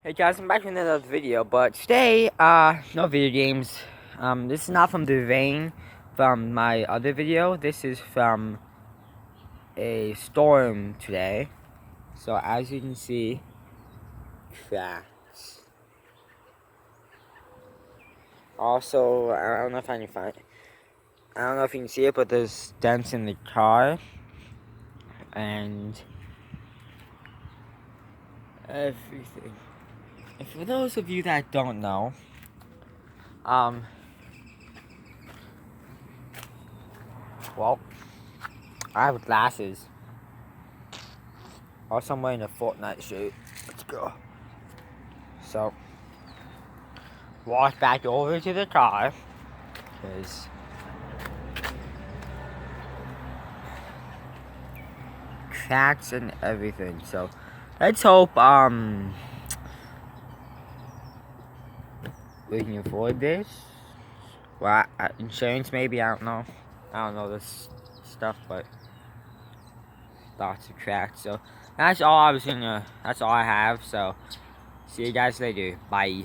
Hey guys, I'm back with another video, but today, no video games. This is not from the vein from my other video. This is from a storm today. So as you can see, tracks. Also, I don't know if I can find. I don't know if you can see it, but there's dents in the car and everything. And for those of you that don't know, well, I have glasses. Also, I'm wearing a Fortnite shirt. Let's go. So, walk back over to the car, because cracks and everything. So, let's hope, we can afford this. Well, insurance maybe, I don't know. I don't know this stuff, but lots of cracks. So, that's all I have. So, see you guys later. Bye.